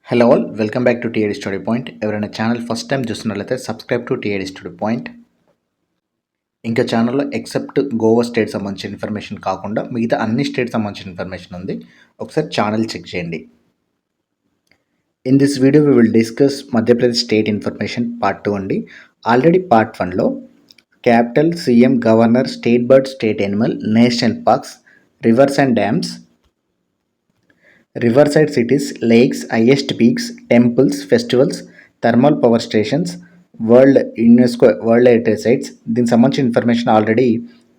Hello all, welcome back to TID study point. ఎవరైనా channel first time చూస్తున్నట్లయితే subscribe to TID study point. ఇంకా ఛానల్లో except Goa state సంబంధించిన information కాకుండా మిగతా అన్ని స్టేట్ సంబంధించిన ఇన్ఫర్మేషన్ ఉంది. ఒకసారి ఛానల్ చెక్ చేయండి. In this video we will discuss Madhya Pradesh state information part 2 అండి. ఆల్రెడీ పార్ట్ 1లో capital, CM, governor, state bird, state animal, national parks, rivers and dams, riverside cities, lakes, highest peaks, temples, festivals, thermal power stations, UNESCO world heritage sites, దీనికి సంబంధించిన information already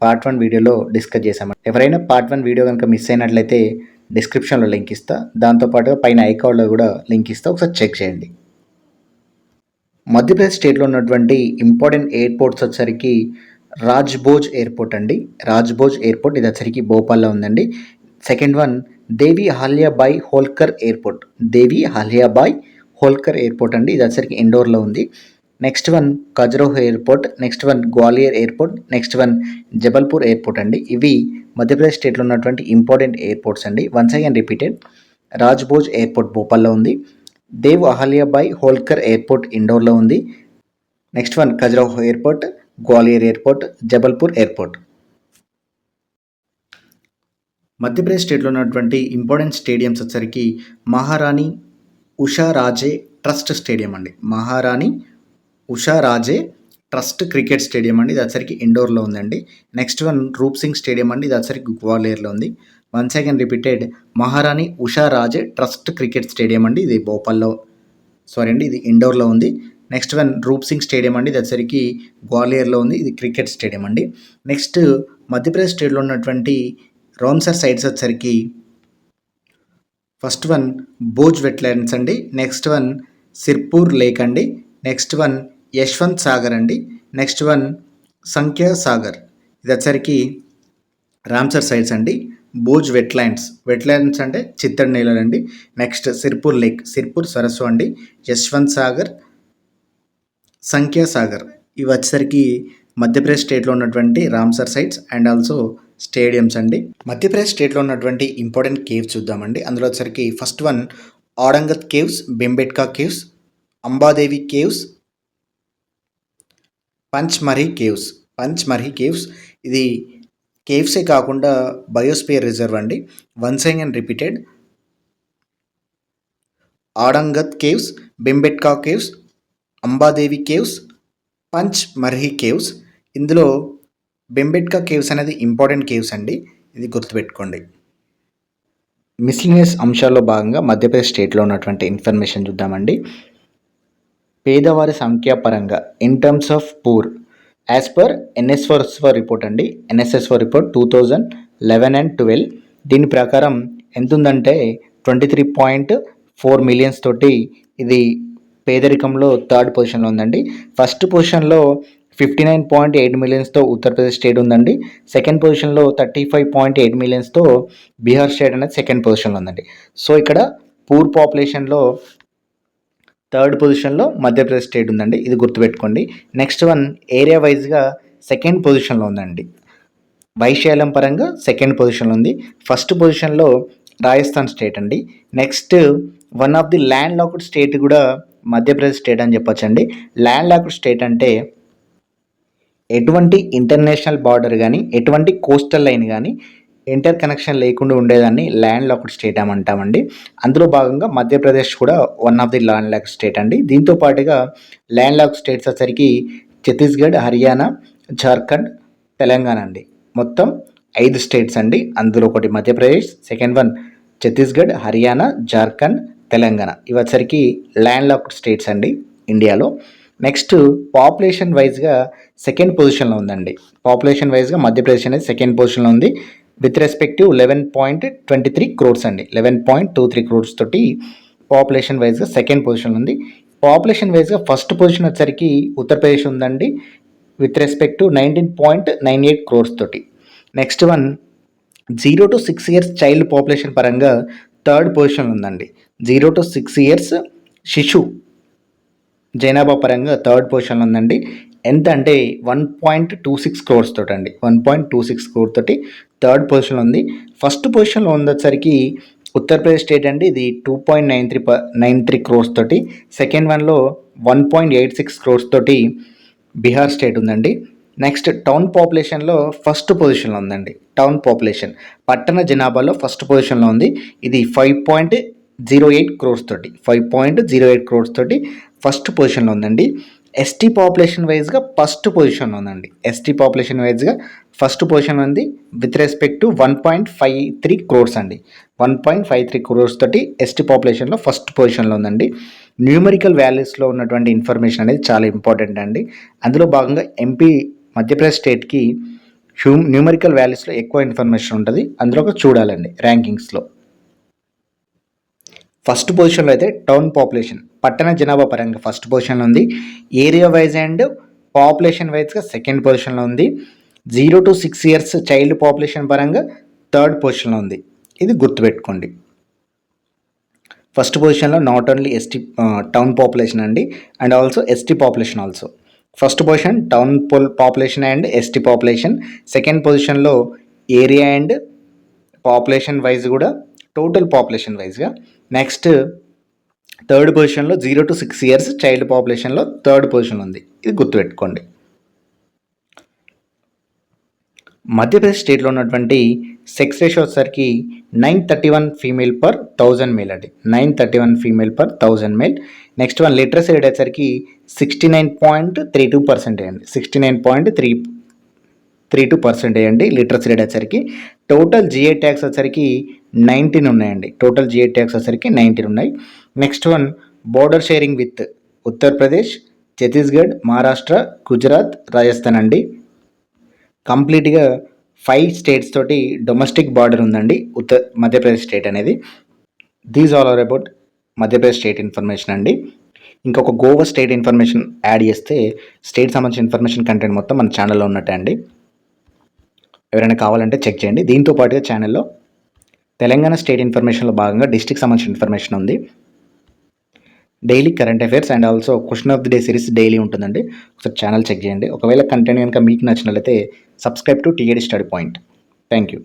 part 1 వీడియోలో discuss చేశామండి. ఎవరైనా part 1 video కనుక miss అయినట్లయితే డిస్క్రిప్షన్లో link ఇస్తా, దాంతోపాటుగా పైన ఐకార్డ్లో కూడా లింక్ ఇస్తా, ఒకసారి చెక్ చేయండి. మధ్యప్రదేశ్ స్టేట్లో ఉన్నటువంటి ఇంపార్టెంట్ ఎయిర్పోర్ట్స్ వచ్చరికి రాజ్భోజ్ ఎయిర్పోర్ట్ అండి. రాజ్భోజ్ ఎయిర్పోర్ట్ ఇది వచ్చరికి భోపాల్లో ఉందండి. సెకండ్ వన్ దేవి అహల్యాబాయి హోల్కర్ ఎయిర్పోర్ట్. దేవి అహల్యాబాయి హోల్కర్ ఎయిర్పోర్ట్ అండి, ఇది వచ్చరికి ఇండోర్లో ఉంది. Next one Khajuraho airport, next one Gwalior airport, next one Jabalpur airport అండి. ఇవి మధ్యప్రదేశ్ స్టేట్లో ఉన్నటువంటి ఇంపార్టెంట్ ఎయిర్పోర్ట్స్ అండి. Once again repeated, Raj Bhoj airport భోపాల్లో ఉంది, దేవ్ అహల్యాబాయి హోల్కర్ ఎయిర్పోర్ట్ ఇండోర్లో ఉంది, next one Khajuraho airport, Gwalior airport, Jabalpur airport. Madhya Pradesh స్టేట్లో ఉన్నటువంటి ఇంపార్టెంట్ స్టేడియంస్ వచ్చరికి మహారాణి ఉషారాజే ట్రస్ట్ స్టేడియం అండి. మహారాణి ఉషారాజే ట్రస్ట్ క్రికెట్ స్టేడియం అండి, ఇది వచ్చరికి ఇండోర్లో ఉందండి. నెక్స్ట్ వన్ రూప్ సింగ్ స్టేడియం అండి, ఇది వచ్చరికి గ్వాలియర్లో ఉంది. వన్స్ అగైన్ రిపీటెడ్, మహారాణి ఉషారాజే ట్రస్ట్ క్రికెట్ స్టేడియం అండి, ఇది ఇది ఇండోర్లో ఉంది. నెక్స్ట్ వన్ రూప్ సింగ్ స్టేడియం అండి, ఇది వచ్చరికి గ్వాలియర్లో ఉంది, ఇది క్రికెట్ స్టేడియం అండి. నెక్స్ట్ మధ్యప్రదేశ్ స్టేట్లో ఉన్నటువంటి రామ్సర్ సైట్స్ వచ్చరికి ఫస్ట్ వన్ భోజ్ వెట్లాండ్స్ అండి, నెక్స్ట్ వన్ సిర్పూర్ లేక్ అండి, నెక్స్ట్ వన్ యశ్వంత్ సాగర్ అండి, నెక్స్ట్ వన్ సంఖ్యా సాగర్, ఇది వచ్చరికి రామ్సర్ సైట్స్ అండి. భోజ్ వెట్లాండ్స్ అంటే చిత్తడి నేలలు అండి. నెక్స్ట్ సిర్పూర్ లేక్, సిర్పూర్ సరస్సు అండి, యశ్వంత్ సాగర్, సంఖ్యా సాగర్, ఇవి వచ్చేసరికి మధ్యప్రదేశ్ స్టేట్లో ఉన్నటువంటి Ramsar sites and also stadiums అండి. మధ్యప్రదేశ్ స్టేట్లో ఉన్నటువంటి ఇంపార్టెంట్ కేవ్స్ చూద్దామండి. అందులో వచ్చరికి first one Aurangat caves, Bhimbetka caves, Ambadevi caves, Pachmarhi caves. ఇది కేవ్సే కాకుండా బయోస్పియర్ రిజర్వ్ అండి. Once again repeated, Aurangat caves, Bhimbetka caves, Ambadevi caves, Pachmarhi caves. ఇందులో బెంబేట్కా కేవ్స్ అనేది ఇంపార్టెంట్ కేవ్స్ అండి, ఇది గుర్తుపెట్టుకోండి. మిస్లినియస్ అంశాల్లో భాగంగా మధ్యప్రదేశ్ స్టేట్లో ఉన్నటువంటి ఇన్ఫర్మేషన్ చూద్దామండి. పేదవారి సంఖ్యాపరంగా in terms of poor as per NSSO report అండి. ఎన్ఎస్ఎస్ఓ రిపోర్ట్ 2011 and 12 దీని ప్రకారం ఎంత ఉందంటే 23.4 million తోటి ఇది పేదరికంలో థర్డ్ పొజిషన్లో ఉందండి. ఫస్ట్ పొజిషన్లో 59.8 million ఉత్తరప్రదేశ్ స్టేట్ ఉందండి. సెకండ్ పొజిషన్లో 35.8 million బీహార్ స్టేట్ అనేది సెకండ్ పొజిషన్లో ఉందండి. సో ఇక్కడ పూర్ పాపులేషన్లో థర్డ్ పొజిషన్లో మధ్యప్రదేశ్ స్టేట్ ఉందండి, ఇది గుర్తుపెట్టుకోండి. నెక్స్ట్ వన్ ఏరియా వైజ్గా సెకండ్ పొజిషన్లో ఉందండి. వైశాల్యం పరంగా సెకండ్ పొజిషన్లో ఉంది. ఫస్ట్ పొజిషన్లో రాజస్థాన్ స్టేట్ అండి. Next one of the land locked state కూడా మధ్యప్రదేశ్ స్టేట్ అని చెప్పొచ్చండి. ల్యాండ్ లాక్డ్ స్టేట్ అంటే ఎటువంటి ఇంటర్నేషనల్ బార్డర్ కానీ ఎటువంటి కోస్టల్ లైన్ కానీ ఇంటర్ కనెక్షన్ లేకుండా ఉండేదాన్ని ల్యాండ్ లాక్డ్ స్టేట్ అంటామండి. అందులో భాగంగా మధ్యప్రదేశ్ కూడా one of the land locked state అండి. దీంతో పాటుగా ల్యాండ్ లాక్డ్ స్టేట్స్ వచ్చరికి ఛత్తీస్గఢ్, హర్యానా, జార్ఖండ్, తెలంగాణ అండి. మొత్తం 5 స్టేట్స్ అండి. అందులో ఒకటి మధ్యప్రదేశ్, సెకండ్ వన్ ఛత్తీస్గఢ్, హర్యానా, జార్ఖండ్, తెలంగాణ, ఇవి వచ్చరికి ల్యాండ్ లాక్డ్ స్టేట్స్ అండి ఇండియాలో. నెక్స్ట్ పాపులేషన్ వైజ్గా సెకండ్ పొజిషన్లో ఉందండి. పాపులేషన్ వైజ్గా మధ్యప్రదేశ్ అనేది సెకండ్ పొజిషన్లో ఉంది విత్ రెస్పెక్టివ్ 11.23 crores అండి. 11.23 crores తోటి పాపులేషన్ వైజ్గా సెకండ్ పొజిషన్లో ఉంది. పాపులేషన్ వైజ్గా ఫస్ట్ పొజిషన్ వచ్చరికి ఉత్తరప్రదేశ్ ఉందండి విత్ రెస్పెక్ట్ 19.98 crores తోటి. Next one 0 to 6 years child population పరంగా థర్డ్ పొజిషన్ ఉందండి. 0 to 6 years శిశు జనాభా పరంగా థర్డ్ పొజిషన్లో ఉందండి. ఎంత అంటే 1.26 crores తోటి అండి. 1.26 crore తోటి థర్డ్ పొజిషన్లో ఉంది. ఫస్ట్ పొజిషన్లో ఉండేసరికి ఉత్తరప్రదేశ్ స్టేట్ అండి ఇది 2.93 క్రోర్స్ తోటి. సెకండ్ వన్లో 1.86 క్రోర్స్ తోటి బీహార్ స్టేట్ ఉందండి. నెక్స్ట్ టౌన్ పాపులేషన్లో ఫస్ట్ పొజిషన్లో ఉందండి. టౌన్ పాపులేషన్ పట్టణ జనాభాలో ఫస్ట్ పొజిషన్లో ఉంది. ఇది 5.08 క్రోర్స్ తోటి 5.08 క్రోర్స్ తోటి ఫస్ట్ పొజిషన్లో ఉందండి. ఎస్టీ పాపులేషన్ వైజ్గా ఫస్ట్ పొజిషన్లో ఉందండి. ఎస్టీ పాపులేషన్ వైజ్గా ఫస్ట్ పొజిషన్ ఉంది విత్ రెస్పెక్ట్ టు 1.53 క్రోర్స్ అండి. 1.53 క్రోర్స్ తోటి ఎస్టీ పాపులేషన్లో ఫస్ట్ పొజిషన్లో ఉందండి. న్యూమరికల్ వాల్యూస్లో ఉన్నటువంటి ఇన్ఫర్మేషన్ అనేది చాలా ఇంపార్టెంట్ అండి. అందులో భాగంగా ఎంపీ మధ్యప్రదేశ్ స్టేట్కి న్యూమరికల్ వాల్యూస్లో ఎక్కువ ఇన్ఫర్మేషన్ ఉంటుంది. అందులో ఒక చూడాలండి ర్యాంకింగ్స్లో. ఫస్ట్ పొజిషన్లో అయితే టౌన్ పాపులేషన్ పట్టణ జనాభా పరంగా ఫస్ట్ పొజిషన్లో ఉంది. ఏరియా వైజ్ అండ్ పాపులేషన్ వైజ్గా సెకండ్ పొజిషన్లో ఉంది. 0 to 6 years చైల్డ్ పాపులేషన్ పరంగా థర్డ్ పొజిషన్లో ఉంది. ఇది గుర్తుపెట్టుకోండి. ఫస్ట్ పొజిషన్లో not only ST town population అండి and also ST population also. First position town population and ST population. Second పొజిషన్లో ఏరియా అండ్ పాపులేషన్ వైజ్ కూడా టోటల్ పాపులేషన్ వైజ్గా. నెక్స్ట్ థర్డ్ పొజిషన్లో 0 to 6 years చైల్డ్ పాపులేషన్లో థర్డ్ పొజిషన్ ఉంది. ఇది గుర్తుపెట్టుకోండి. మధ్యప్రదేశ్ స్టేట్లో ఉన్నటువంటి సెక్స్ రేషియో వచ్చేసరికి 931 ఫీమేల్ పర్ 1000 మేల్ అండి. 931 female per 1000 male. Next one literacy rate వచ్చేసరికి 69.32% అండి. 69.32% అండి లిటరసీ రేట్ వచ్చేసరికి. టోటల్ జిఐ ట్యాక్స్ వచ్చేసరికి 19 ఉన్నాయండి. టోటల్ జిఐ ట్యాక్స్ వచ్చేసరికి 19 ఉన్నాయి. Next one border sharing with Uttar Pradesh, Chhattisgarh, Maharashtra, Gujarat, Rajasthan అండి. కంప్లీట్గా 5 స్టేట్స్ తోటి డొమెస్టిక్ బార్డర్ ఉందండి మధ్యప్రదేశ్ స్టేట్ అనేది. These all are about Madhya Pradesh state information అండి. ఇంకొక గోవా స్టేట్ ఇన్ఫర్మేషన్ యాడ్ చేస్తే స్టేట్ సంబంధించిన ఇన్ఫర్మేషన్ కంటెంట్ మొత్తం మన ఛానల్లో ఉన్నట్టే అండి. ఎవరైనా కావాలంటే చెక్ చేయండి. దీంతో పాటుగా ఛానల్లో తెలంగాణ స్టేట్ ఇన్ఫర్మేషన్లో భాగంగా డిస్ట్రిక్ట్ సంబంధించిన ఇన్ఫర్మేషన్ ఉంది. Daily current affairs and also question of the day series daily ఉంటుందండి. ఒకసారి ఛానల్ చెక్ చేయండి. ఒకవేళ కంటెంట్ కనుక మీకు నచ్చినట్లయితే subscribe to TAD study point. Thank you.